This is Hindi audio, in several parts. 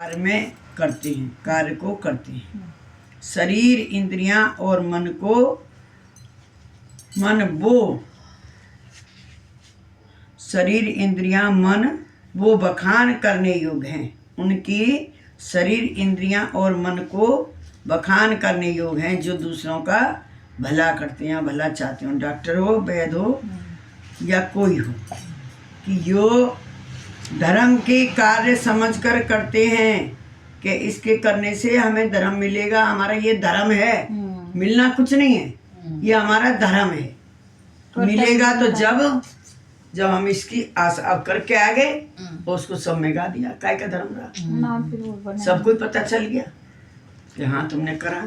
कार्य में करते हैं, कार्य को करते हैं। शरीर इंद्रियां और मन शरीर इंद्रियां मन वो बखान करने योग्य हैं। उनकी शरीर इंद्रियां और मन को बखान करने योग्य हैं जो दूसरों का भला करते हैं, भला चाहते हो, डॉक्टर हो, वैद्य हो या कोई हो, कि यो धर्म के कार्य समझकर करते हैं कि इसके करने से हमें धर्म मिलेगा, हमारा ये धर्म है। मिलना कुछ नहीं है, ये हमारा धर्म है। मिलेगा तो जब हम इसकी आशा अब करके आ गए तो उसको सब में गा दिया, काय का धर्म रहा। सबको पता चल गया कि हाँ तुमने करा।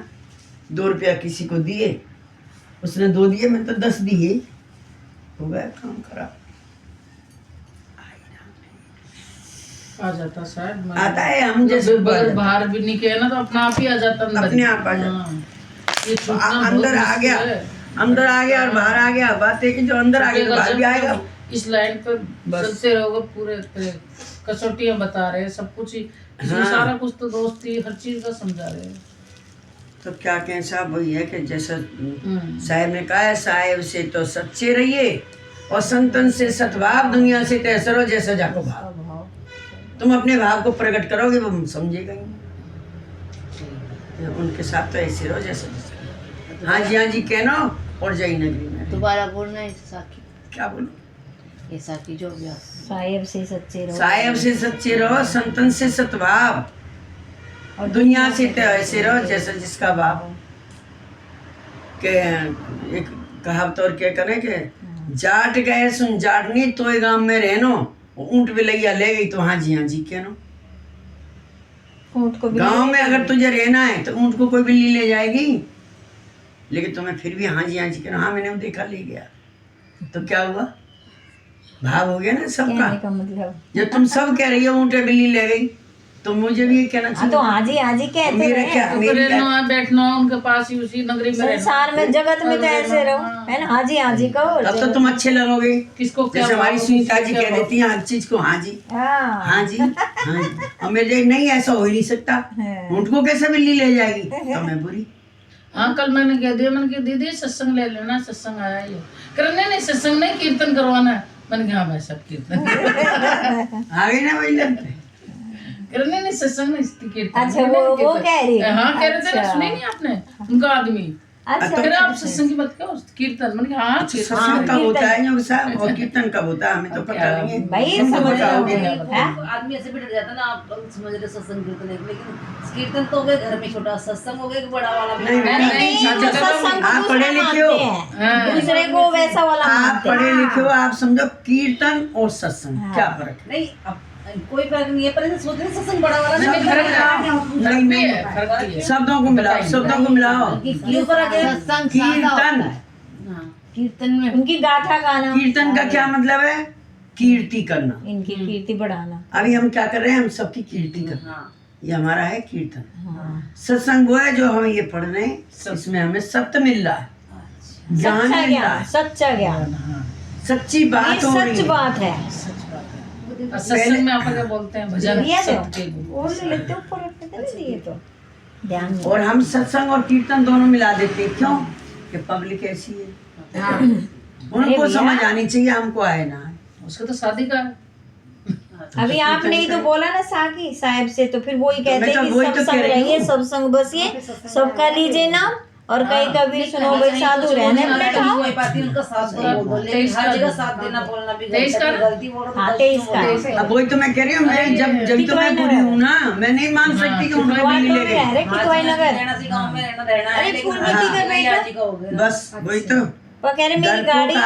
2 रुपया किसी को दिए, उसने 2 दिए, मैं तो 10 दिए, हो गया काम करा। आ जाता शायद आता है, हम जैसे बाहर भी नहीं किया ना तो अपना आप ही आ जाता, अपने आप आ जाता। अंदर आ गया और बाहर आ गया। बात है कि जो अंदर आ गया बाहर भी आएगा। इस लाइन पर चलते रहोगे, पूरे कसौटियां बता रहे हैं, सब कुछ ही सारा कुछ तो दोस्ती हर चीज का समझा रहे हैं। तो क्या कहें साहब, वही है कि जैसा साहब ने कहा है, साहेब से तो सच्चे रहिए और संतन से सद्भाव, दुनिया से तैसे रहो जैसा जाको भाव। तुम अपने भाव को प्रकट करोगे वो समझेगा ही। उनके साथ तो ऐसे रहो जैसा हाँ जी कहना और जय नगरी में। दोबारा बोलना है साकी। क्या बोलो? ये साकी जो भी साहेब से सच्चे रहो, साहेब से सच्चे रहो, संतन से सद्भाव और दुनिया से तो ऐसे रहो जैसा जिसका भाव। के एक कहावत और क्या करे कि जाट गए सुन जाटनी तो गांव में रहनो, ऊंट बिलैया ले गई तो हाँ जी कहनो। ऊंट को गांव में अगर तुझे रहना है तो ऊंट को कोई बिल्ली ले जाएगी, लेकिन तुम्हें फिर भी हाँ जी कहना। हाँ मैंने देखा, ले गया, तो क्या हुआ? भाव हो गया ना सबका। मतलब जब तुम सब कह रही हो ऊंट बिल्ली ले गई, तो मुझे भी ये कहना चाहिए। तो हाँ जी कहते मेरा क्या रहना बैठना उनके पास ही, उसी नगरी में संसार में जगत में तो ऐसे रहो, है ना। हाँ जी कहो, तब तो तुम अच्छे लगोगे। किसको क्या जैसे हमारी सुनीता जी कह देती है हर चीज को हाँ जी। और मेरे नहीं, ऐसा हो ही नहीं सकता। ऊंट को कैसे बिल्ली ले जाएगी? तो मैं बुरी। हाँ कल मैंने कह दिया, मैंने कहा दीदी सत्संग ले लेना, सत्संग आया ये करने, नहीं सत्संग नहीं कीर्तन करवाना है। मैंने कहा मैं सब कीर्तन आ गई ना वही करने, नहीं सत्संग नहीं कीर्तन। अच्छा वो कह रही है। हाँ कह रहे थे ना, सुने नहीं आपने उनका आदमी। अच्छा फिर आप सत्संग की बात करो, कीर्तन। मैंने कहा हाँ सत्संग कब होता है योग साहब और कीर्तन कब होता है हमें तो पता नहीं है भाई। आदमी ऐसे भी डर जाता ना, आप समझ रहे सत्संग कीर्तन है, लेकिन कीर्तन तो हो गया घर में छोटा, सत्संग हो गया बड़ा वाला। आप पढ़े लिखे हो, दूसरे को वैसा वाला आप पढ़े लिखे हो, आप समझो कीर्तन और सत्संग क्या फर्क है? नहीं कोई फर्क नहीं है, पर सोच रहे सत्संग बड़ा वाला नहीं, शब्दों को मिलाओ, शब्दों को मिलाओ। कीर्तन, कीर्तन में उनकी गाथा गाना। कीर्तन का क्या मतलब है? कीर्ति करना, इनकी कीर्ति बढ़ाना। अभी हम क्या कर रहे हैं? हम सबकी कीर्ति करना, ये हमारा है कीर्तन। सत्संग वो है जो हम ये पढ़ रहे हैं, इसमें हमें सत्य मिल रहा है, ज्ञान मिल रहा है, सच्चा ज्ञान, सच्ची बात हो रही सच है। बात है। सत्संग में आप क्या बोलते हैं? भजन लेते ऊपर रखते तो ध्यान। और हम सत्संग और कीर्तन दोनों मिला देते हैं, क्यों? कि पब्लिक ऐसी है, उनको समझ आनी चाहिए, हमको आए ना। उसको तो शादी का अभी आपने ही तो बोला ना साकी साहब से, तो फिर वही कहते हैं कि सत्संग रहिए, सत्संग बसिए, सबका लीजिए नाम, और कहीं कभी सुनो भाई साधु रहने अपने ठाव। उनका साथ हर जगह साथ देना बोलना भी गलती बोल रहा। 23 का। अब वही तो मैं कह रही हूँ, मैं जब तो मैं बुरी हूँ ना, मैं नहीं मान सकती कि उनको बिल्ली ले गई। बस वही तो वो कह रहे मेरी गाड़ी के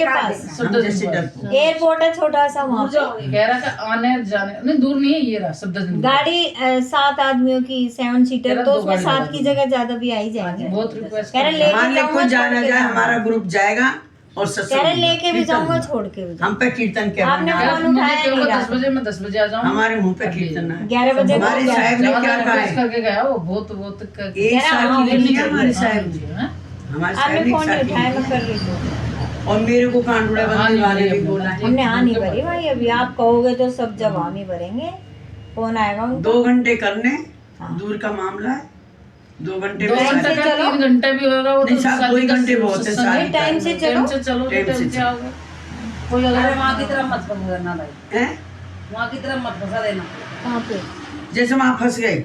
पास एयरपोर्ट है छोटा सा, वहाँ पे कह रहा था आने जाने नहीं, दूर नहीं है, ये रहा सब गाड़ी 7 आदमियों की 7 सीटर, तो उसमें 7 की जगह ज्यादा भी आई जाएंगे। बहुत रिक्वेस्ट कह रहे लेके कोई जाना जाए, हमारा ग्रुप जाएगा और कह रहे लेके भी जाऊंगा, छोड़ के भी। हम पे कीर्तन क्या? आपने फोन उठाया नहीं? 10 बजे मैं 10 बजे आ जाऊँ, हमारे मुंह पे कीर्तन है। 11 बजे हमारे साहब ने क्या कहा है? करके गया वो बहुत एक साल की नहीं है हमारे साहब ने, हमारे साहब आपने ने फोन नहीं उठाया, मैं कर रही थी। और मेरे को कांडूड़ा हाँ, बनने नहीं वाले भरी भी हमने। बोला है। हमने हाँ नहीं भरी भाई, अभी आप कहोगे तो सब जब हम ही भरेंगे। कौन आएगा उनका? 2 घंटे करने, हाँ। दूर का मामला है। 2 घंटे 2 में घंटे शादी- का चलो। 3 घंटे भी होगा वो नहीं तो साहब, 2 शादी ही का घंटे बहुत है सत्संग है। शादी टाइम से चलो। टाइम से चलो टाइम से टाइम से चलो। आओगे। कोई अरे अगर वहाँ की तरफ मत करना भाई, हैं? वहाँ की तरफ मत फंसा देना। कहाँ पे? जैसे वहाँ फंस गए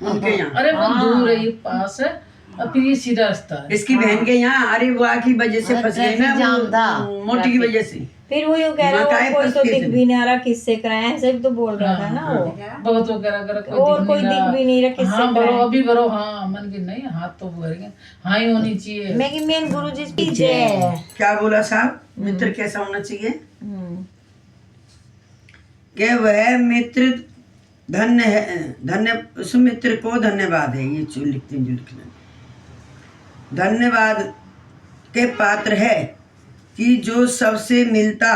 उनके यहाँ। अरे बहुत हाँ। दूर है, ये पास है और फिर ये सीधा रास्ता है। इसकी बहन के यहाँ, अरे वो की वजह से फंस गए ना, वो मोटी की वजह से। फिर वो यूँ कह रहा मकाए है कोई तो फंसते दिख थे। भी नहीं आ रहा, किससे कराए, ऐसे भी तो बोल रहा था ना वो। बहुत वगैरह अगर और कोई दिख भी नहीं रहा, किससे हाँ भरो कराए। अभी भरो। हाँ मन की नहीं, हाथ तो भरेंगे, हाँ ही होनी चाहिए। मैं कि मेन गुरु जी की जय। क्या बोला साहब? मित्र कैसा होना चाहिए? हम्म। कि वह मित्र धन्य है, धन्य उस मित्र को धन्यवाद है। ये जो लिखते हैं, जो लिखना धन्यवाद के पात्र है कि जो सबसे मिलता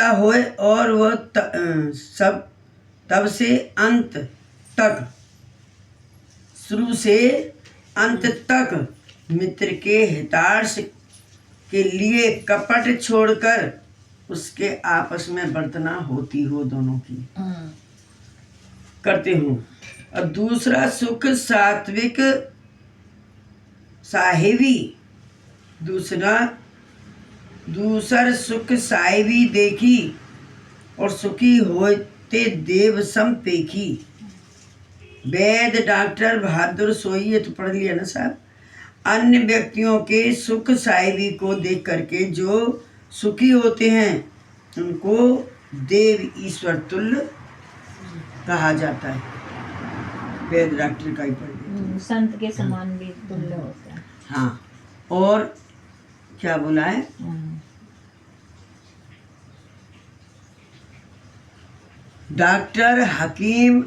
होए और वह सब तब से अंत तक, शुरू से अंत तक मित्र के हितार्थ के लिए कपट छोड़कर उसके आपस में बर्तना होती हो, दोनों की करते हूँ। और दूसरा सुख सात्विक साहेबी, दूसर सुख साहेबी देखी और सुखी होते देव सम पेखी। वैद डॉक्टर बहादुर सोई, ये तो पढ़ लिया ना साहब। अन्य व्यक्तियों के सुख साहेबी को देख करके जो सुखी होते हैं उनको देव ईश्वर तुल्य कहा जाता है। वेद डॉक्टर का ही पढ़ लिया। संत के समान भी तुल्य होता है। हाँ, और क्या बोला है? डॉक्टर हकीम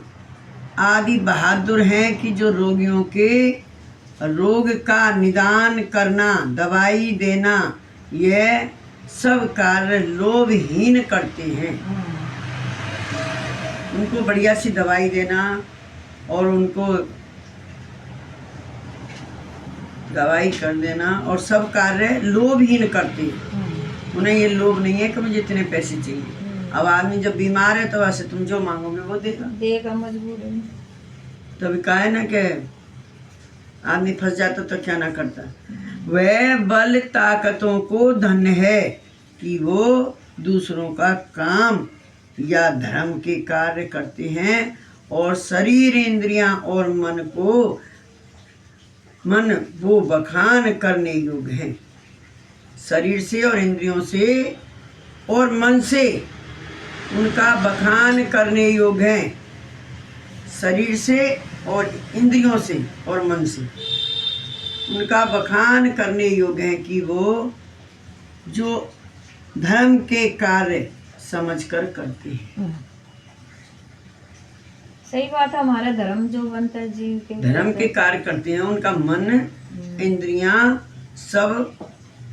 आदि बहादुर हैं कि जो रोगियों के रोग का निदान करना, दवाई देना, यह सब कार्य लोभहीन करते हैं। उनको बढ़िया सी दवाई देना और उनको दवाई कर देना और सब कार्य लोभहीन करते हैं। उन्हें ये लोभ नहीं है कि मुझे इतने पैसे चाहिए। अब आदमी जब बीमार है तो वैसे तुम जो मांगोगे वो देगा मजबूर है। तभी कहा है ना कि आदमी फंस जाता तो क्या ना करता। वह बल ताकतों को धन्य है कि वो दूसरों का काम या धर्म के कार्य करते हैं और शरीर, इंद्रियां और मन वो बखान करने योग्य हैं। शरीर से और इंद्रियों से और मन से उनका बखान करने योग्य हैं। शरीर से और इंद्रियों से और मन से उनका बखान करने योग्य है कि वो जो धर्म के कार्य समझकर करते हैं। सही बात है। हमारा धर्म जो बनता है जीव के धर्म के कार्य करते हैं, उनका मन, इंद्रियां सब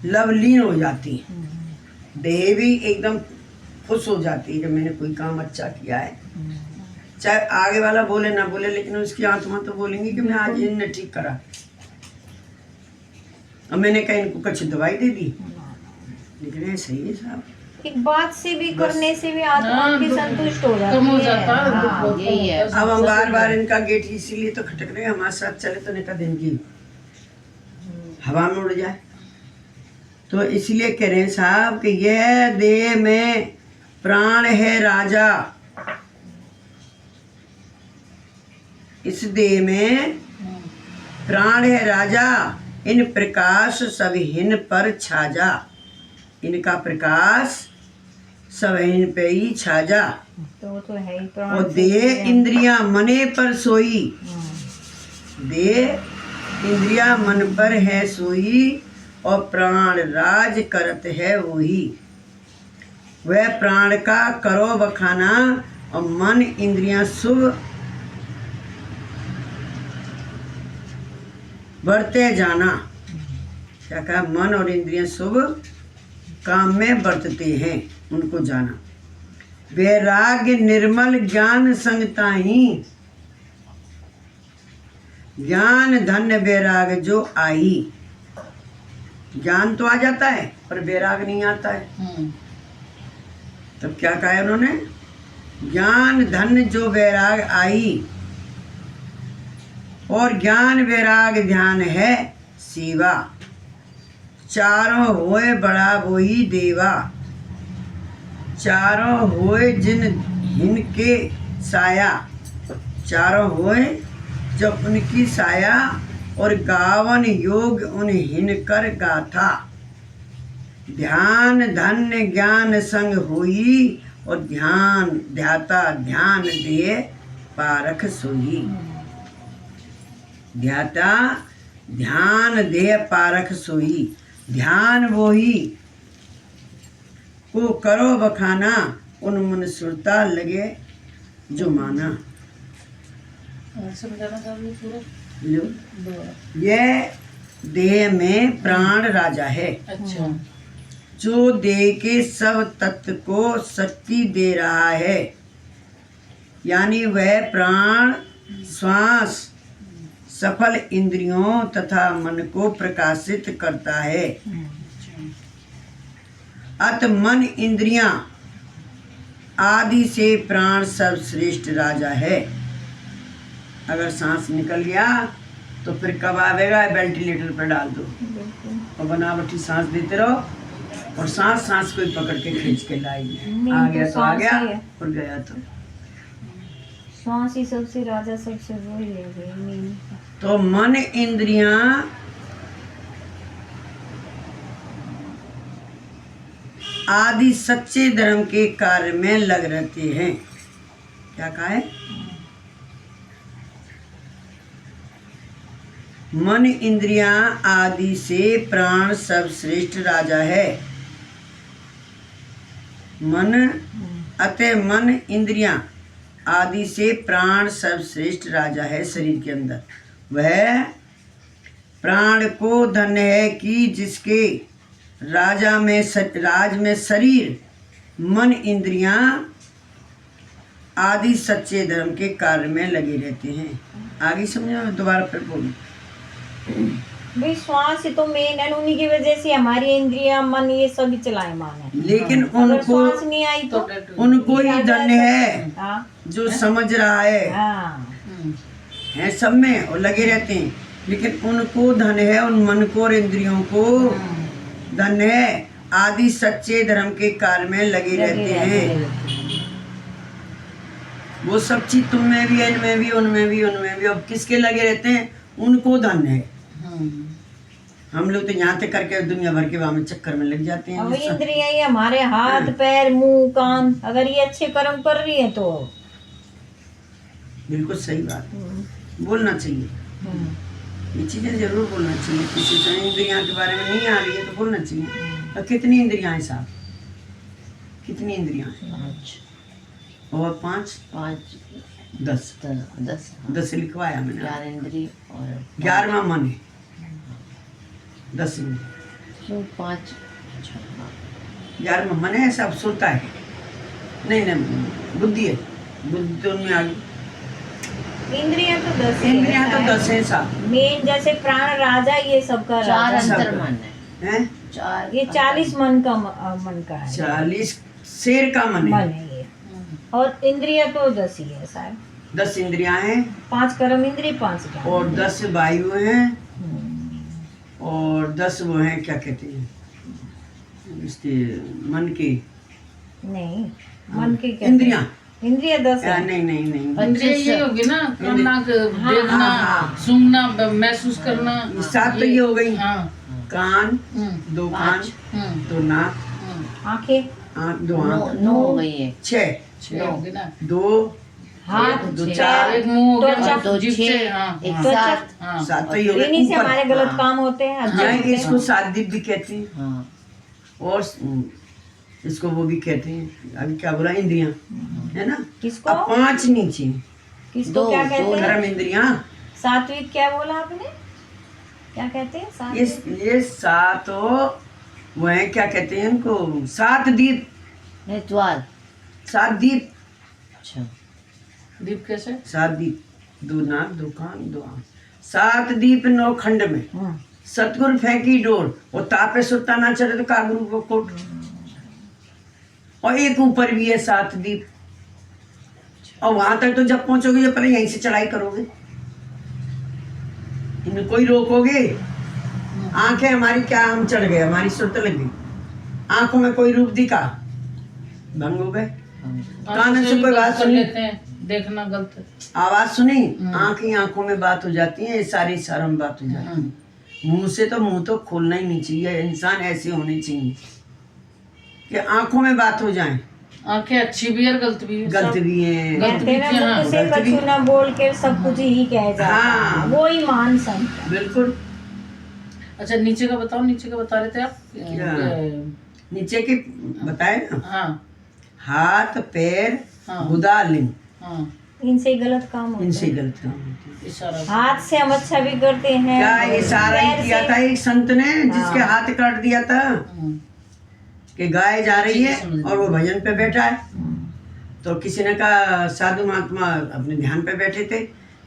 लवलीन हो जाती हैं। देह भी एकदम खुश हो जाती है जब मैंने कोई काम अच्छा किया है। चाहे आगे वाला बोले ना बोले, लेकिन उसकी आत्मा तो बोलेंगी कि मैं आज इनने ठीक करा। अब मैंने कहा इनको कुछ दवाई दे दी, लेकिन सही है साहब। एक बात से भी करने से भी आत्मा की संतुष्ट हो जाती है। कम हो जाता है, हाँ, दुख बहुत यही है। अब हम बार बार इनका गेट इसीलिए तो खटक रहे हैं, हमारे साथ चले तो निका दिन की हवा में उड़ जाए। तो इसलिए कह रहे हैं साहब कि यह देह में प्राण है राजा, इस देह में प्राण है राजा, इन प्रकाश सविहीन पर छाजा। इनका प्रकाश सविहीन पे ही छाजा। तो वो तो है ही प्राण और से देह इंद्रियां मने पर सोई, देह इंद्रिया मन पर है सोई और प्राण राज करत है वही। वह प्राण का करो बखाना और मन इंद्रियां शुभ बरते जाना। क्या कहा? मन और इंद्रियां शुभ काम में बरतते हैं, उनको जाना। वैराग्य निर्मल ज्ञान संगता ही, ज्ञान धन्य वैराग जो आई। ज्ञान तो आ जाता है पर वैराग नहीं आता है। तब क्या कहा है उन्होंने, ज्ञान धन जो वैराग आई, और ज्ञान वैराग ध्यान है सेवा, चारों होए बड़ा वही देवा, चारों होए जिन हिनके साया, चारों होए जब उनकी साया, और गावन योग उन हिनकर गाथा, ध्यान धन्य ज्ञान संग होई, और ध्यान ध्याता ध्यान दे पारख सोई, ध्याता ध्यान दे पारख सोई, ध्यान वही को करो बखाना, उन मन सुरता लगे जो माना। समझाना चाहिए पूरा। लो, यह देह में प्राण राजा है, अच्छा। जो देह के सब तत्व को शक्ति दे रहा है, यानी वह प्राण श्वास सफल इंद्रियों तथा मन को प्रकाशित करता है। अत मन इंद्रियां आदि से प्राण सर्वश्रेष्ठ राजा है। अगर सांस निकल गया तो फिर कब आवेगा, वेंटिलेटर पर डाल दो और बनावटी सांस देते रहो, और सांस सांस को ही पकड़ के खींच के लाएंगे। आ गया तो आ गया, और गया तो। श्वास ही सबसे राजा, सबसे वो ही है। तो मन इंद्रियां आदि सच्चे धर्म के कार्य में लग रहते हैं। क्या कहा है, मन इंद्रियां आदि से प्राण सर्वश्रेष्ठ राजा है। मन अतः मन इंद्रियां आदि से प्राण सर्वश्रेष्ठ राजा है शरीर के अंदर। वह प्राण को धन्य है कि जिसके राज में शरीर मन इंद्रियां आदि सच्चे धर्म के कार्य में लगे रहते हैं। आगे समझो, दोबारा फिर बोलूं। भाई श्वास ही तो मेन है, उन्हीं की वजह से हमारी इंद्रियां मन ये सभी चलायमान है। लेकिन अगर उनको श्वास नहीं आई तो उनको ही धन्य है हाँ जो समझ रहा है। हाँ है सब में और लगे रहते हैं, लेकिन उनको धन है, उन मन को और इंद्रियों को धन है, आदि सच्चे धर्म के कार्य में लगे रहते हैं। वो सब चीज तुम में भी है, इनमें भी, उनमें भी, उनमें भी। अब किसके लगे रहते हैं, उनको धन है। हम लोग तो यहाँ तक करके दुनिया भर के वहां चक्कर में लग जाते हैं। अब इंद्रियां ये हमारे हाथ पैर मुंह कान, अगर ये अच्छे कर्म कर रही है तो बिल्कुल सही बात, बोलना चाहिए। ये चीजें जरूर बोलना चाहिए। किसी से इंद्रियां के बारे में नहीं आ रही है तो बोलना चाहिए। और कितनी इंद्रियां हैं साहब, कितनी इंद्रियां हैं? और 5 10 10 लिखवाया मैंने। ज्ञानेंद्रिय और 11वां मन है, 10 5 11वां मन है। सब सुनता है, नहीं बुद्धि है, बुद्धि तो उनमें आ गई। इंद्रियां तो 10 इंद्रियां तो 10 है साहब। मेन जैसे प्राण राजा ये सबका 4 राजा अंतर मन है। हैं? 4 ये 40 मन का है। 40 शेर का मन मन है। है ये, और इंद्रिया तो 10 ही है शायद। 10 इंद्रियां हैं 5 कर्म इंद्रिय 5 ज्ञान। और 10 वायु हैं और 10 वो हैं, क्या कहते हैं इसके मन के, नहीं मन के क्या इंद्रियां। इंद्रिया 10 है। नहीं इंद्रिय ये होगी ना, करना, देखना, सुनना, महसूस करना। 7 तो ये हो गई। हाँ। कान, 2 कान, 2 नाक, आंखें 2 आँख, 9 हो गई है। 6 होगी ना, 2 हाथ 2 पैर, 4 एक मुंह हो गया, त्वचा, 2 जीभ से। 6 हाँ, एक हाँ, 7 हाँ। 7 तो ये हो इन्हीं से गए हमारे ऊपर। गलत काम होते हैं। अच्छे हाँ, होते हैं। इसको सादिप भी कहते हैं हाँ और इसको वो भी कहते हैं। अभी क्या बोला, इंद्रियां है ना। किसको? अब 5 नीचे किसको क्या कहते हैं? कर्म इंद्रियां। सात्विक क्या बोला आपने, क्या कहते हैं सात्विक? ये 7 वो हैं, क्या कहते हैं इनको, 7 दीप। नहीं द्वार। 7 दीप। अच्छा दीप कैसे? 7 दीप, 2 नाक, 2 कान, 2 आँख, 7 दीप 9 खंड में। सतगुरु फेंकी डोर, वो तापे सुट्टा ना चढ़े तो का गुरु को कोट। और एक ऊपर भी है 7 दीप, और वहां तक तो जब पहुंचोगे जब पहले यहीं से चढ़ाई करोगे, इन्हें कोई रोकोगे? आंखें हमारी क्या, हम चढ़ गए, हमारी सुरत लग गई, आंखों में कोई रूप दिखा, भंग हो गए। कान से कोई बात सुनी, देखना गलत है। आवाज सुनी, आंख ही आंखों में बात हो जाती है, सारी इशारों में बात हो जाती है। मुंह से तो मुंह तो खोलना ही नहीं चाहिए, इंसान ऐसे होने चाहिए कि आंखों में बात हो जाए। आंखें अच्छी भी है और गलत भी है, गलत भी है, कहते हैं ना, मुख से कछु ना बोल के सब कुछ ही कह जाता हाँ। है, वो ही मान संत है। बिल्कुल। अच्छा नीचे का बताओ, नीचे का बता रहे थे आप नीचे की बताए ना, हाँ हाथ पैर हाँ। गुदा लिंग, हाँ इनसे गलत काम होता इनसे है। गलत काम होती है। इशारा। हाथ से हम अच्छा भी करते हैं, क्या इशारा ही पैर किया से- था एक संत ने, जिसके हाथ काट दिया था कि गाय जा रही है और वो भजन पे बैठा है। तो किसी ने कहा, साधु महात्मा अपने ध्यान पे बैठे थे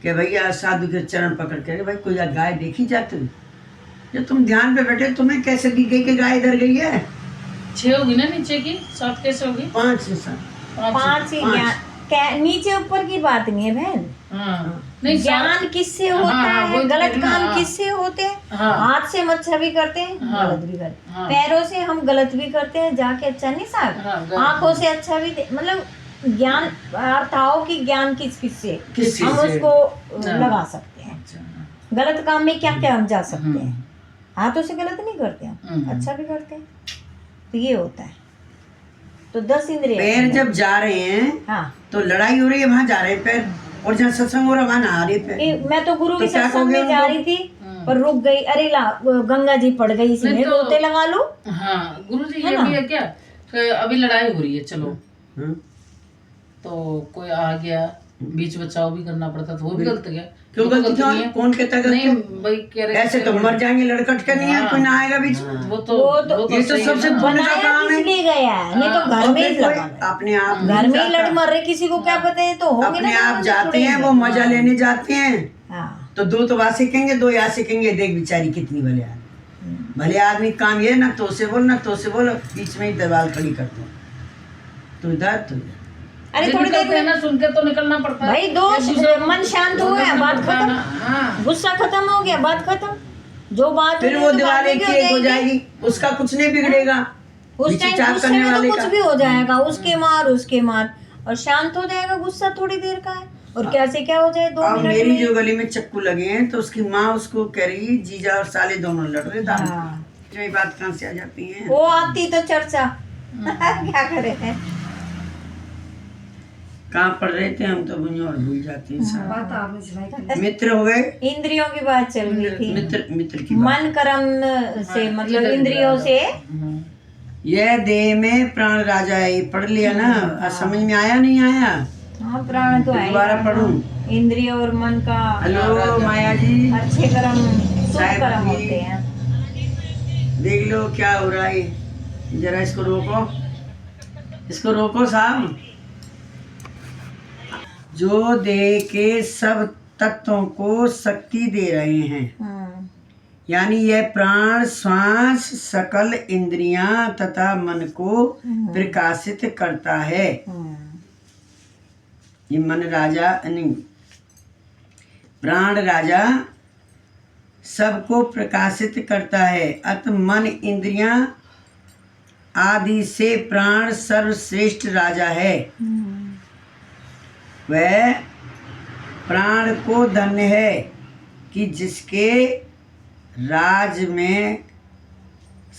कि भैया साधु के चरण पकड़ के, भाई कोई गाय देखी जाती, जब तुम ध्यान पे बैठे तुम्हें कैसे दिख गई कि गाय इधर गई है? 6 होगी ना नीचे की, 7 कैसे होगी? 5 से 7। 5 ही ज्ञान, नीचे ऊपर की बात नहीं है बहन। हाँ नहीं ज्ञान किससे होता हाँ, है, वही गलत कहना, काम हाँ। किससे होते हैं? हाँ। हाथ से हम अच्छा भी करते हैं, हाँ। गलत भी करते हैं। हाँ। पैरों से हम गलत भी करते हैं, जाके अच्छा नहीं हाँ, साहब। गलत। आंखों से अच्छा भी मतलब ज्ञान अर्थ आओ कि ज्ञान किससे किस चीज हम से? उसको हाँ। लगा सकते हैं। अच्छा, गलत काम में क्या क्या हम जा सकते हैं, हाथों से गलत नहीं करते हम, हम्म। अच्छा भी करते हैं। तो ये होता है। तो 10 इंद्रिय पैर जब जा रहे हैं हाँ। तो लड़ाई हो रही है, वहां जा रहे हैं पैर, और जहाँ सत्संग हो रहा वहां नहा रहे पैर। मैं तो गुरु तो के क्या सत्संग कहोगे में जा उनको? रही थी पर रुक गई, अरे ला गंगा जी पड़ गई, इसमें नहीं तो- गोते लगा लो। हाँ गुरु जी है ये ना? भी है क्या कि अभी लड़ाई हो रही है, चलो हाँ। तो कोई आ गया, बीच बचाव भी करना पड़ता, तो वो भी गलत गया। क्यों वो तो गलती क्यों नहीं है? कौन कहता है नहीं गलती? भाई कह रहे ऐसे तो मर जाएंगे, लड़कट के नहीं है, कोई ना आएगा बीच में। वो तो ये तो सही सबसे है ना। पुण्य का बनाया काम है। किस लिए गया है? नहीं तो घर और में ही फिर कोई लगा है। अपने आप घर में ही नहीं लड़ जाता। मर रहे, किसी को क्या पता है? तो होंगे अपने ना आप तो जाते जुड़ेंगे। हैं, वो मजा लेने जाते हैं। हाँ। तो 2 तो वहां सीखेंगे, 2 यहाँ सीखेंगे। देख बेचारी कितनी भले आदमी, भले आदमी काम ये ना तो से बोल, ना तो से बोल, बीच में ही दीवार खड़ी कर दो, तो इधर तो इधर। अरे जो थोड़ी देर निकलते हैं में ना, सुन के तो निकलना पड़ता है भाई दो एक दूसरे को मन शांत हो गया, बात खत्म, हाँ गुस्सा खत्म हो गया, बात खत्म। जो बात फिर हुई वो तो दीवार बाद में एक भी की एक हो जाएगी, उसका कुछ नहीं बिगड़ेगा। उस पीछे टाइम चाप गुस्से करने में तो वाले कुछ का। भी हो जाएगा, उसके मार उसके मार, और शांत हो जाएगा। गुस्सा थोड़ी देर का है, और क्या से क्या हो जाए 2 अब मिनट मेरी में। जो गली में चक्कू लगे हैं तो उसकी माँ उसको कह रही, जीजा और साले दोनों लड़ रहे थे। हाँ। ये बात कहाँ से आ जाती है? वो आती तो चर्चा क्या करे हैं। कहाँ पढ़ रहे थे हम तो मुझे और भूल जाते हैं सब। बात आपने सिलाई की। मित्र हो गए, इंद्रियों की बात चल रही थी, मित्र मित्र की बात। मन कर्म से मतलब इंद्रियों से। यह देह में प्राण राजा है, ये पढ़ लिया ना? आज समझ में आया नहीं आया? हाँ प्राण तो है, दोबारा पढ़ूं? इंद्रिय और मन का हेलो माया जी, अच्छे कर्म शुभ साहिब कर्म जी। होते हैं। देख लो क्या हो रहा है, जरा इसको रोको, इसको रोको साहब। जो देह के सब तत्वों को शक्ति दे रहे हैं, यानी यह प्राण, श्वास, सकल इंद्रियां तथा मन को प्रकाशित करता है। ये मन राजा नहीं, प्राण राजा सबको प्रकाशित करता है। अत मन, इंद्रियां आदि से प्राण सर्वश्रेष्ठ राजा है। वह प्राण को धन्य है कि जिसके राज में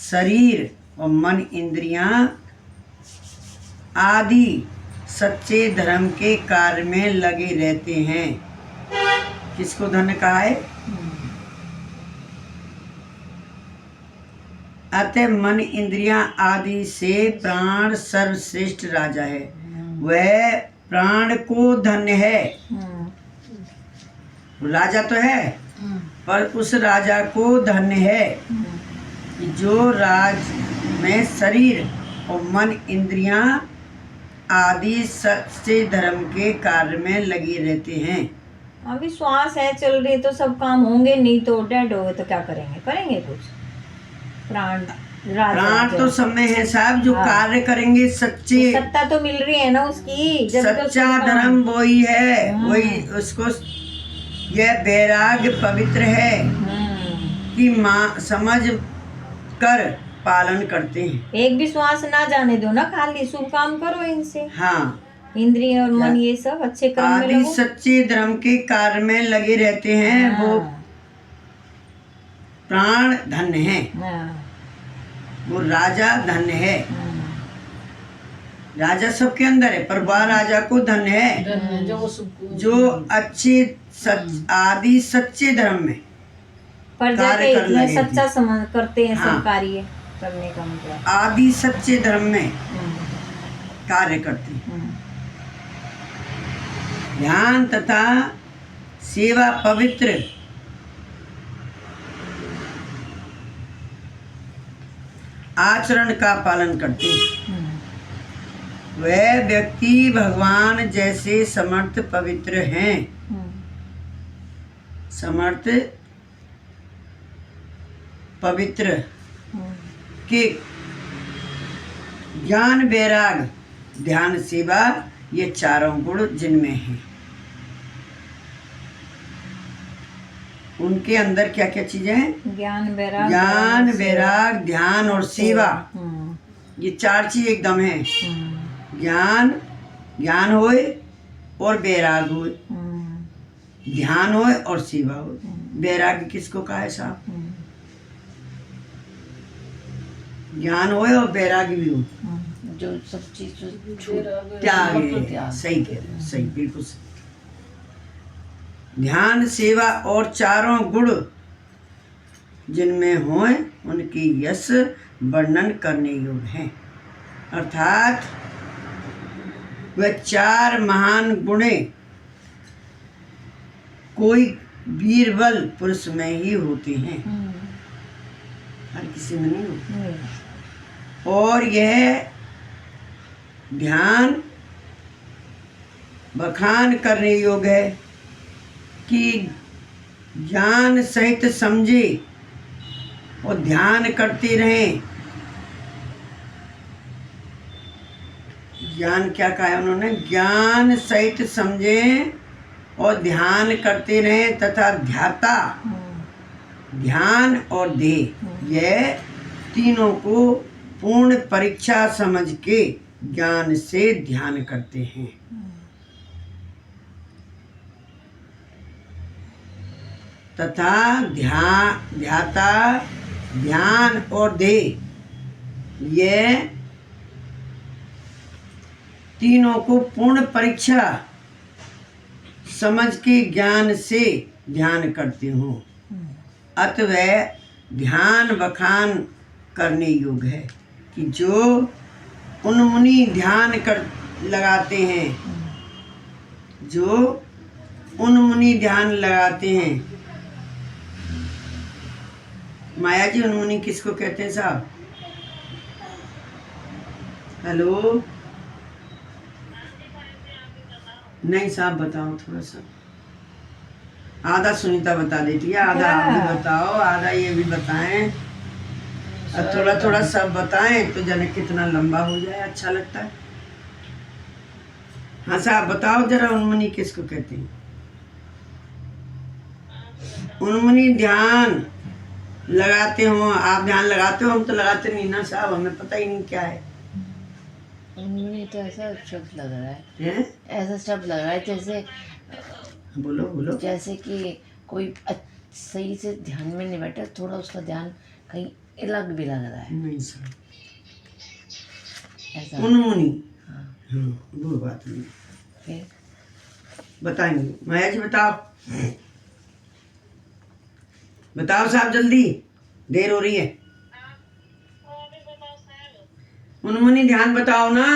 शरीर और मन, इंद्रियां आदि सच्चे धर्म के कार्य में लगे रहते हैं। किसको धन्य कहा है? अतः मन, इंद्रियां आदि से प्राण सर्वश्रेष्ठ राजा है। वह प्राण को धन्य है। राजा तो है, पर उस राजा को धन्य है कि जो राज में शरीर और मन, इंद्रियां आदि सच्चे धर्म के कार्य में लगे रहते हैं। अभी श्वास है चल रही तो सब काम होंगे, नहीं तो डेड हो गए तो क्या करेंगे, करेंगे कुछ। प्राण प्राण तो सब में है साहब, जो कार्य करेंगे सच्चे, सत्ता तो मिल रही है ना उसकी, जब तो सच्चा धर्म वही है, वही उसको यह वैराग्य पवित्र है कि माँ समझ कर पालन करते हैं। एक भी श्वास ना जाने दो ना, खाली शुभ काम करो इनसे। हाँ, इंद्रिय और मन ये सब अच्छे कर्म में आदि लगो। सच्चे धर्म के कार्य में लगे रहते हैं, वो प्राण धन्य है, वो राजा धन्य है। राजा सबके अंदर है, पर वह राजा को धन्य है जो अच्छे आदि सच्चे धर्म में प्रजा के कार्य कर इतने लगे सच्चा समझ करते हैं हाँ। सब कार्य करने का मतलब। आदि सच्चे धर्म में कार्य करते हैं। ध्यान तथा सेवा पवित्र आचरण का पालन करते हैं। वह व्यक्ति भगवान जैसे समर्थ पवित्र हैं, समर्थ पवित्र के ज्ञान वैराग ध्यान सेवा ये चारों गुण जिनमें हैं, उनके अंदर क्या क्या चीजें हैं? ज्ञान वैराग ध्यान और सेवा, ये चार चीज एकदम है। ज्ञान होए और वैराग होए, ध्यान होए और सेवा होए। वैराग्य किसको कहा है साहब? ज्ञान होए और वैराग्य भी हो, जो सब चीज त्याग है। सही कह रहे हो, सही, बिल्कुल सही। ध्यान सेवा और चारों गुण जिनमें होए उनकी यश वर्णन करने योग्य हैं। अर्थात वह चार महान गुणे कोई वीरबल पुरुष में ही होते हैं, हर किसी में नहीं होते। और यह ध्यान बखान करने योग्य है कि ज्ञान सहित समझे और ध्यान करते रहें। ज्ञान क्या कहा है उन्होंने? ज्ञान सहित समझें और ध्यान करते रहें तथा ध्याता ध्यान और देह यह तीनों को पूर्ण परीक्षा समझ के ज्ञान से ध्यान करते हैं। तथा ध्याता ध्यान और देह ये तीनों को पूर्ण परीक्षा समझ के ज्ञान से ध्यान करते हो। अतः ध्यान बखान करने योग्य है कि जो उन्मुनि ध्यान कर लगाते हैं, जो उन्मुनि ध्यान लगाते हैं। माया जी, उन्मुनि किसको कहते हैं साहब? हेलो, नहीं साहब बताओ थोड़ा सा। आधा सुनीता बता देती है, आधा आप भी बताओ, आधा ये भी बताएं, और थोड़ा थोड़ा सब बताएं तो जाने कितना लंबा हो जाए, अच्छा लगता है। हाँ साहब बताओ जरा, उन्मुनि किसको कहते हैं? उन्मुनि ध्यान लगाते हो, आप ध्यान लगाते हो, हम तो लगाते नहीं ना साहब, हमें पता ही नहीं क्या है। उन्होंने तो ऐसा शब्द लग रहा हैं? ऐसा शब्द लग रहा है जैसे बोलो बोलो। जैसे कि कोई सही से ध्यान में नहीं बैठा, थोड़ा उसका ध्यान कहीं अलग भी लग रहा है। नहीं साहब, ऐसा उन्मुनि, हाँ। हाँ वो बात नहीं, फिर बताएंगे। माया जी बताओ, बताओ साहब जल्दी, देर हो रही है। उन्मुनि ध्यान बताओ ना,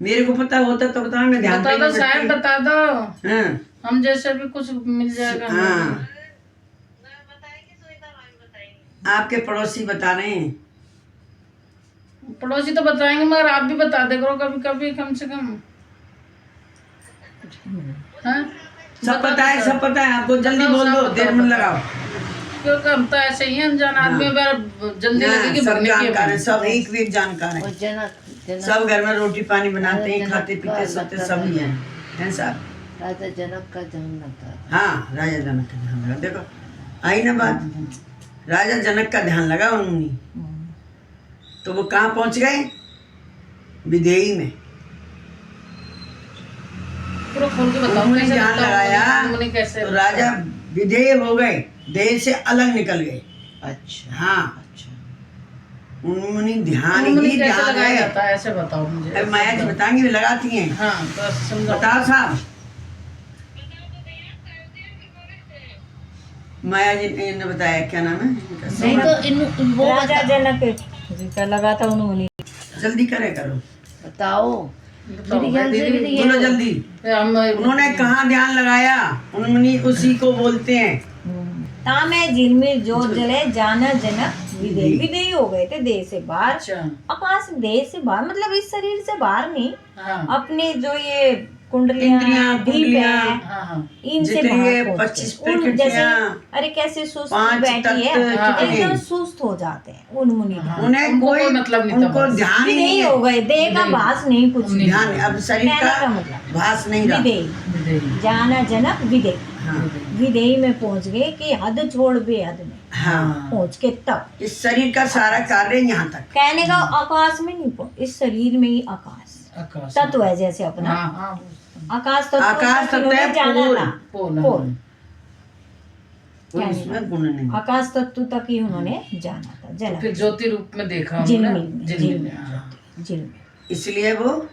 मेरे को पता होता तो बताओ, मैं ध्यान बता दो साहब, बता दो, हाँ हम जैसे भी कुछ मिल जाएगा। हाँ, आपके पड़ोसी बता रहे हैं। पड़ोसी तो बताएंगे, मगर आप भी बता दे करो कभी कभी, कम से कम। हाँ सब पता है, सब पता है आपको, जल्दी बोल दो, देर मत लगाओ। क्योंकि हम तो ऐसे ही अनजान आदमी जल्दी लगेगी सब भरने की जानकार है, सब एक भी एक जानकार है। और जनक जनक सब घर में रोटी पानी बनाते हैं, खाते पीते सोते सब ही हैं साहब। राजा जनक का ध्यान लगता है। हाँ, राजा जनक का ध्यान लगा। देखो आई ना बात, राजा जनक का ध्यान लगा उन्होंने, तो वो कहाँ पहुंच गए? विदेही में। पूरा खोल के बताओ उन्होंने कैसे ध्यान बताओ, लगाया उन्होंने कैसे तो राजा विदेह हो गए, देह से अलग निकल गए। अच्छा हाँ, अच्छा। उन्होंने ध्यान उन्होंने ही कैसे ध्यान लगाया है। जाता है ऐसे बताओ मुझे। अब माया जी बताएंगी, वे लगाती हैं। हाँ तो समझाओ। बताओ साहब। माया जी ने बताया, क्या नाम है? नहीं तो इन वो राजा जनक जी का लगा था उन्होंने। जल्दी करे करो, बताओ बताओ, मेरे ख्याल से भी नहीं बोलो है। जल्दी। हम उन्होंने कहाँ ध्यान लगाया? उन्होंने उसी को बोलते हैं। ताम है झिलमिल जोत जले जाना जनक विदेही। विदेही हो गए थे देह से बाहर, अच्छा आकाश देह से बाहर, मतलब इस शरीर से बाहर नहीं, हाँ अपने जो ये कुंडलियां इंद्रियां, दीप कुंडलियां, है हाँ हाँ इनसे जितनी बाहर ये पहुंच 25 गए। उन जैसे प्रकृतियां, अरे कैसे सुस्त 5 बैठी है, तत्व कितने? एकदम सुस्त हो जाते हैं उन मुनि ध्यान। उन्हें उनको कोई कोई मतलब नहीं था उनको बस। ध्यान ही नहीं विदेही है। हो गए, देह का भास नहीं, कुछ नहीं। ध्यान अब शरीर कहने का का मतलब भास नहीं रहा। विदेही विदेही। जाना जनक विदेही। हाँ विदेही में पहुंच गए कि हद छोड़ बेहद में हाँ, पहुंच के तब इस शरीर का सारा कार्य यहाँ तक। कहने का आकाश में नहीं पहुंच, इस शरीर में ही आकाश आकाश तत्व है जैसे अपना हाँ हाँ आकाश तत्व आकाश तक तत्व इन्होंने है जाना पोल। था। पोल पोल। कोई इसमें गुण नहीं। आकाश तत्व तक ही उन्होंने जाना था जनक। फिर ज्योति रूप में देखा झिलमिल उन्होंने। में, झिलमिल झिलमिल, में, हाँ। झिलमिल। इसलिए वो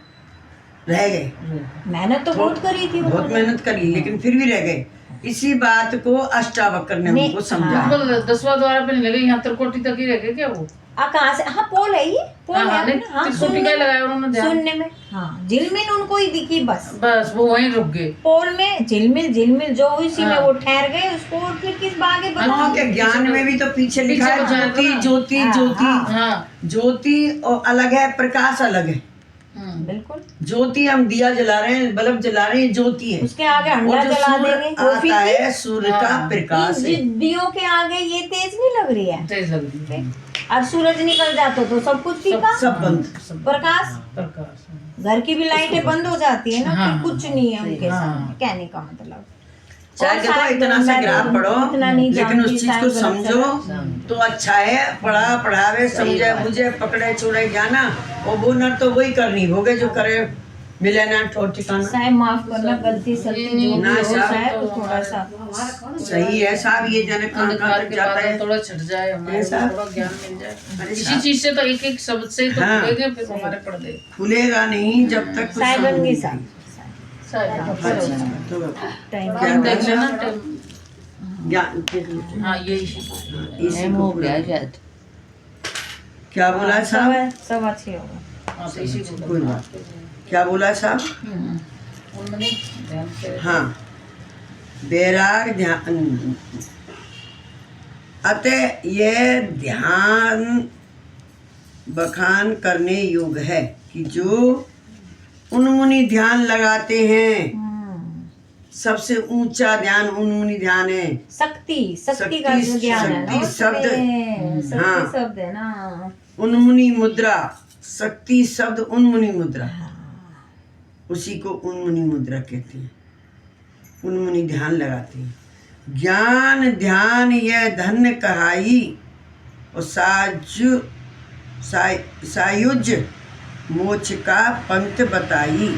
रह गए। मेहनत तो बहुत करी थी बहुत उन्होंने। मेहनत करी लेकिन फिर भी रह गए। इसी बात को अष्टावक्र ने नहीं, उनको समझाया। बिल्कुल 10वां द्वार पे नहीं लगे, यहाँ त्रिकोटि तक ही रह गए क्या वो? आकाश, हाँ पोल है ये, पोल हाँ, है हाँ, अपना, नहीं, हाँ त्रिकोटि सुनने का ही लगाया उन्होंने ध्यान। सुनने में, हाँ झिलमिल उनको ही दिखी बस। बस वो वहीं रुक गए। पोल में झिलमिल, झिलमिल जो इसी में हाँ। वो ठहर गए, उसको और फिर किस बागे माँ के ज्ञान में भी तो पीछे लिखा है पीछे बताया ज्योति था ना। ज्योति हाँ, ज्योति। हाँ ज्योति और अलग है, प्रकाश अलग है। बिल्कुल। ज्योति हम दिया जला रहे हैं, बल्ब जला रहे हैं, ज्योति है। उसके आगे अंडा और जो जला सूर्य देंगे वो आता फीकी। है, सूर्य का प्रकाश है। इन दियों के आगे ये तेज नहीं लग रही है, तेज लग रही है। और सूरज निकल जाता तो सब कुछ फीका। सब बंद। प्रकाश, प्रकाश घर की भी लाइटें बंद हो जाती है ना, हाँ, फिर कुछ नहीं है उनके हाँ। सामने, कहने का मतलब। चाहे और देखो शायद इतना सा मैं ग्राफ पढ़ो, इतना नहीं लेकिन उस जानती, चीज को शायद गलत समझो तो अच्छा है। पढ़ा पढ़ावे समझे मुझे पकड़े छुड़े जाना, और वो न तो वही करनी होगे जो करे, मिले ना ठोर ठिकाना। साहब माफ करना, गलती सलती जो भी ना हो साहब, साहब, वो थोड़ा सा सही है साहब, ये जनक कहाँ अंधकार तक के जाता है। बाद थोड़ा छट जाए, हमारे ऐसा? को थोड़ा ज्ञान मिल जाए। अरे इसी साहब, चीज से तो एक एक शब्द से ही तो हाँ। खुलेंगे, फिर हमारे पर्दे। खुलेगा नहीं जब तक कुछ साहिबंगी समझ साहब शायद। तो टाइम टाइम देख लेना, टाइम। ज्ञान देख लो। हाँ यही इसी टाइम को हो पूरा- गया शायद। क्या बोला साहब? सब अच्छे होगा। हाँ तो इसी को कोई बात। क्या बोला साहब? उन्होंने ध्यान से हाँ, बैराग ध्यान। अतः यह ध्यान बखान करने योग्य है कि जो उन्मुनि ध्यान लगाते हैं, सबसे ऊंचा ध्यान उन्मुनि ध्यान है। शक्ति, शक्ति का जो ज्ञान है ना, शक्ति शब्द। उसमें हाँ। शक्ति शब्द है ना। उन्मुनि मुद्रा, शक्ति शब्द उन्मुनि मुद्रा, उसी को उन्मुनि मुद्रा कहते हैं। उन्मुनि ध्यान लगाते हैं। ज्ञान ध्यान यह धन्य कहाई, और सायुज मोक्ष का पंथ बताई।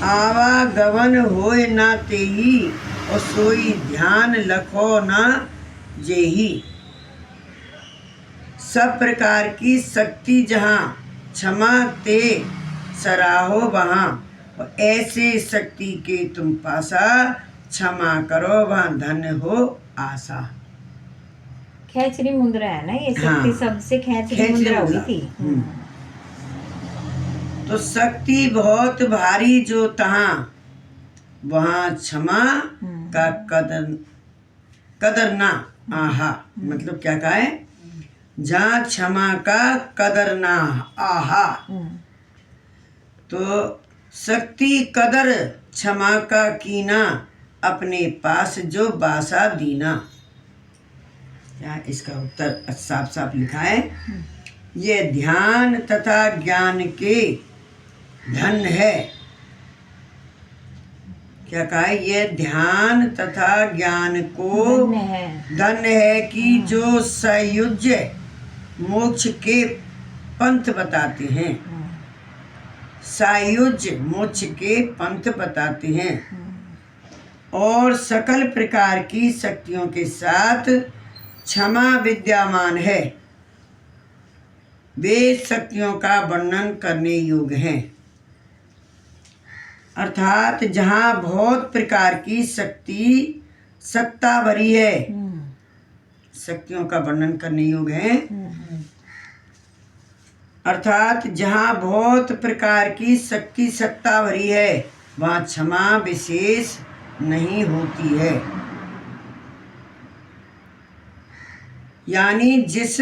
आवागमन होय ना तेही, और सोई ध्यान लखो ना जेही। सब प्रकार की शक्ति जहाँ, क्षमा ते सराहो वहाँ। और ऐसे शक्ति के तुम पासा, क्षमा करो वहाँ धन्य हो आशा। खेचरी मुद्रा है ना ये, शक्ति हाँ। शब्द से खेचरी खेचरी मुद्रा हुई मुद्रा। थी। तो शक्ति बहुत भारी जो तहाँ, वहाँ क्षमा का कदर ना आहा। मतलब क्या कहा है? जहाँ क्षमा का कदर ना आहा। तो शक्ति कदर क्षमा का कीना, अपने पास जो बासा दीना। क्या इसका उत्तर साफ साफ लिखा है? ये ध्यान तथा ज्ञान के धन है। क्या कहा है? ये ध्यान तथा ज्ञान को धन है कि जो सायुज्य मोक्ष के पंथ बताते हैं। सायुज्य मोक्ष के पंथ बताते हैं और सकल प्रकार की शक्तियों के साथ क्षमा विद्यमान है। वे शक्तियों का वर्णन करने योग्य हैं। अर्थात जहाँ बहुत प्रकार की शक्ति सत्ता भरी है, शक्तियों का वर्णन करने योग्य है। अर्थात जहाँ बहुत प्रकार की शक्ति सत्ता भरी है, वहाँ क्षमा विशेष नहीं होती है। यानी जिस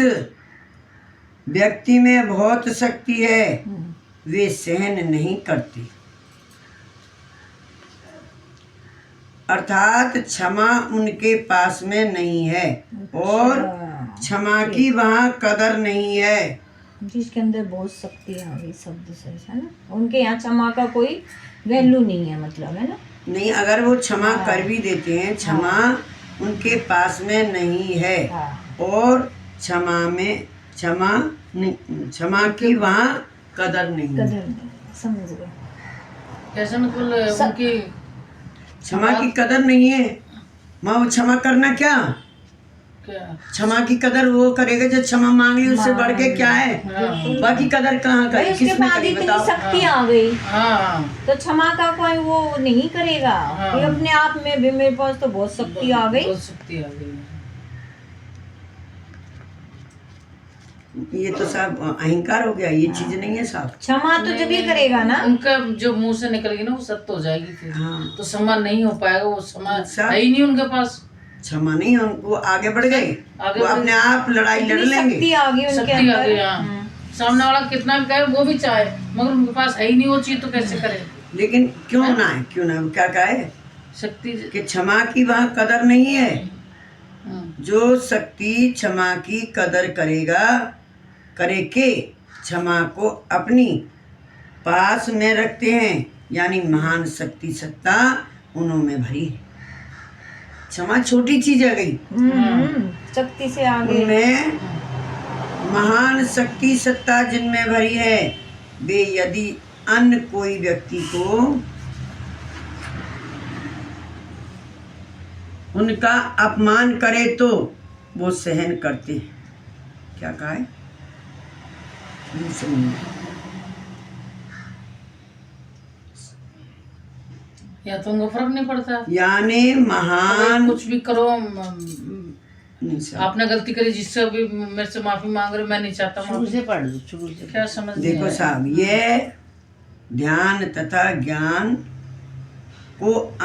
व्यक्ति में बहुत शक्ति है वे सहन नहीं करते। अर्थात क्षमा उनके पास में नहीं है और क्षमा की वहाँ कदर नहीं है। जिसके अंदर बहुत शक्ति आ गई शब्द से, है ना, उनके यहाँ क्षमा का कोई वैल्यू नहीं है, मतलब, है ना। नहीं, अगर वो क्षमा कर भी देते हैं, क्षमा उनके पास में नहीं है और क्षमा की वहाँ कदर नहीं है। समझ गए? कैसे मतलब उनकी क्षमा की कदर नहीं है। माँ वो क्षमा करना क्या? क्षमा की कदर वो करेगा जो क्षमा मांग ली, उससे बढ़ के क्या है? बाकी कदर कहाँ करें? उसके किसने बाद करी इतनी बताओ? शक्ति आ गई हाँ तो क्षमा का कोई वो नहीं करेगा। ये अपने आप में भी मेरे पास तो बहुत शक्ति आ गई। बहुत शक्ति आ गई। ये तो सब अहंकार हो गया, ये चीज नहीं है साहब। क्षमा तो जब ये करेगा ना, उनका जो मुंह से निकलेगी ना वो सत्य हो जाएगी फिर। हाँ। तो क्षमा नहीं हो पाएगा, वो क्षमा अच्छा। है ही नहीं उनके पास। क्षमा नहीं, वो आगे बढ़ गए, वो अपने आप लड़ाई लड़ इतनी लेंगे। शक्ति आ गई उनके शक्ति आ गई। अंदर। हाँ। सामने वाला कितना भी कहे वो भी चाहे, मगर उनके पास है ही नहीं वो चीज, तो कैसे करे? लेकिन क्यों ना है, क्यों ना? क्या कहे शक्ति कि क्षमा की वहाँ कदर नहीं है। हाँ। जो शक्ति क्षमा की कदर करेगा, करे के क्षमा को अपनी पास में रखते हैं, यानी महान शक्ति सत्ता उनमें भरी है। क्षमा छोटी चीज आ गई, शक्ति से आगे। उनमें महान शक्ति सत्ता जिनमें भरी है, वे यदि अन्य कोई व्यक्ति को उनका अपमान करे तो वो सहन करते हैं। क्या कहा है? या तो उनको फर्क नहीं पड़ता, यानी महान कुछ भी करो। नहीं साहब। आपने गलती करी, जिससे भी मेरे से माफी मांग रहे, मैं नहीं चाहता शुरू माफी। से पढ़ लो, शुरू से। क्या समझ नहीं देखो आया? साहब, ये ध्यान तथा ज्ञान को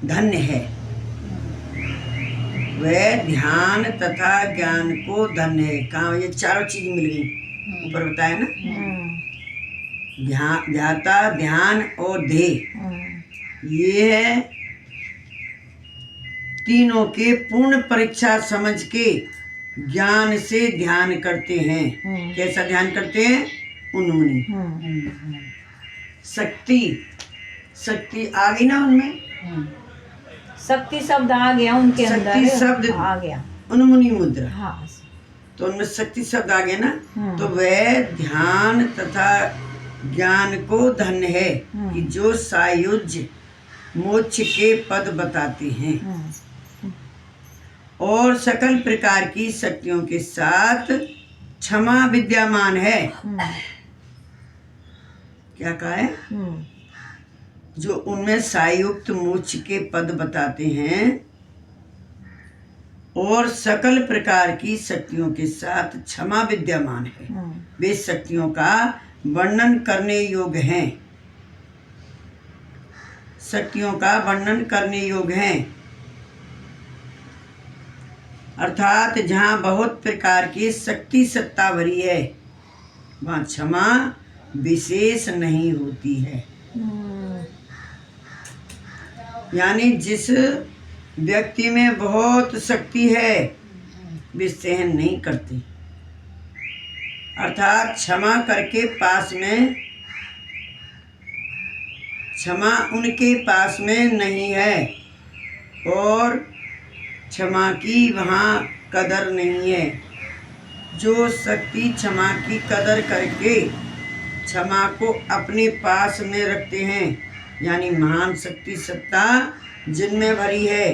धन्य है। वह ध्यान तथा ज्ञान को धन्य है। कहाँ? ये चारों चीज मिल गई, ऊपर बताया ना। ध्याता, ध्यान और ध्येय, ये है तीनों के पूर्ण परीक्षा समझ के ज्ञान से ध्यान करते हैं। कैसा ध्यान करते हैं? उन्मुनि। शक्ति आ गई ना उनमें। शक्ति शब्द आ गया उनके अंदर, शक्ति शब्द आ गया। उन्मुनि मुद्रा। हाँ। तो उनमें शक्ति शब्द आ गया ना। तो वह ध्यान तथा ज्ञान को धन्य है कि जो सायुज्य मोक्ष के पद बताते हैं और सकल प्रकार की शक्तियों के साथ क्षमा विद्यमान है। क्या कहा है? जो उनमें सायुक्त मोक्ष के पद बताते हैं और सकल प्रकार की शक्तियों के साथ क्षमा विद्यमान है। वे शक्तियों का वर्णन करने योग्य हैं। शक्तियों का वर्णन करने योग्य हैं। अर्थात जहाँ बहुत प्रकार की शक्ति सत्ता भरी है, वहाँ क्षमा विशेष नहीं होती है। यानी जिस व्यक्ति में बहुत शक्ति है वे सहन नहीं करते, अर्थात क्षमा करके पास में, क्षमा उनके पास में नहीं है और क्षमा की वहाँ कदर नहीं है। जो शक्ति क्षमा की कदर करके क्षमा को अपने पास में रखते हैं, यानी महान शक्ति सत्ता जिनमें भरी है,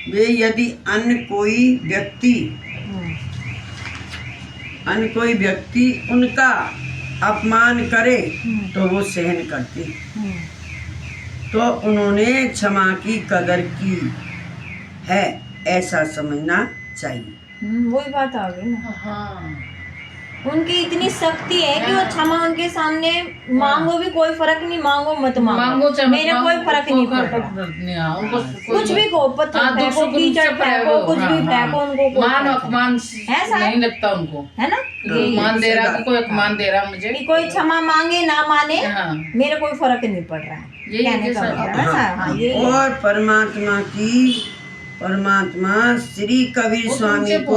वे यदि अन्य कोई व्यक्ति उनका अपमान करे तो वो सहन करते, तो उन्होंने क्षमा की कदर की है, ऐसा समझना चाहिए। वही बात आ गई ना। हाँ, उनकी इतनी शक्ति है कि वो क्षमा उनके सामने मांगो भी कोई फर्क नहीं, मांगो मत मांगो, मेरे कोई फर्क नहीं पड़ता। कुछ भी को पत्थर फेंको, कीचड़ फेंको, कुछ भी फेंको, उनको मान अपमान नहीं लगता उनको, है ना। मान दे रहा, कोई अपमान दे रहा मुझे, कि कोई क्षमा मांगे ना माने, हाँ, मेरे कोई फर्क नहीं पड़ रहा है, कहने का मतलब है ना। हाँ, ये और परमात्मा श्री कबीर स्वामी को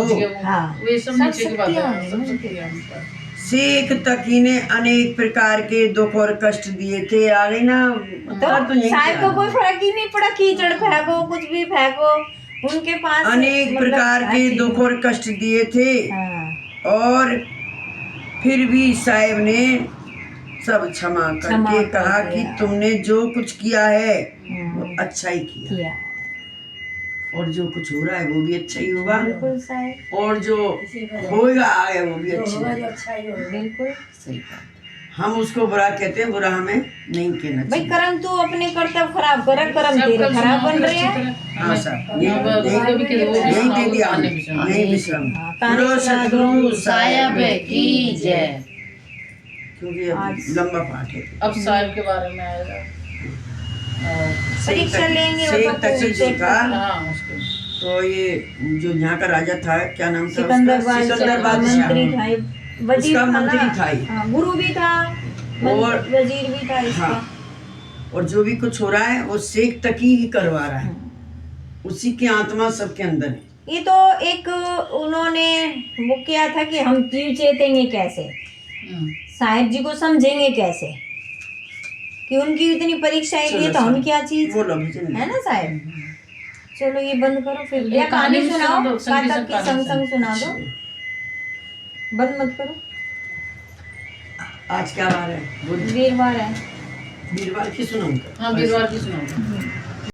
शेख तकी ने अनेक प्रकार के दुख और कष्ट दिए थे। आ गई ना, तो साहब को कोई फर्क ही नहीं पड़ा, कीचड़ फेंको, कुछ भी फेंको, उनके पास अनेक प्रकार के दुख और कष्ट दिए थे, और फिर भी साहिब ने सब क्षमा करके कहा कि तुमने जो कुछ किया है वो अच्छा ही किया, और जो कुछ हो रहा है वो भी अच्छा ही होगा, और जो होगा आगे वो भी अच्छा ही होगा। बिल्कुल सही बात। हम उसको बुरा कहते हैं, बुरा हमें नहीं कहना भाई। चाहिए। कर्म तू अपने कर्तव्य खराब कर, कर्म तेरे खराब बन रहे हैं। हाँ साहब, यही दे दिया, यही विश्राम। बोलो सतगुरु साहिब की जय। क्योंकि लंबा पाठ है। अब साहिब के बारे में आएगा, परीक्षा लेंगे शेख तकी जी का। हाँ, उसको तो ये जो यहाँ का राजा था, क्या नाम था सिकंदर उसका? मंत्री था, वजीर उसका था मंत्री ना। था ये। हाँ, गुरु भी था और वजीर भी था इसका। हाँ, और जो भी कुछ हो रहा है वो शेख तकी ही करवा रहा है, उसी की आत्मा सबके अंदर है। ये तो एक उन्होंने वो किया था कि हम जीव चेतेंगे कैसे, साहिब जी को समझेंगे कैसे, कि उनकी इतनी परीक्षाएं ली तो हम क्या चीज है ना साहिब। चलो ये बंद करो, फिर या कहानी सुनाओ, कातक की संग सुना दो, बंद मत करो। आज क्या बार है? वीरवार है। वीरवार की सुनाऊं? हाँ, वीरवार की सुनाओ।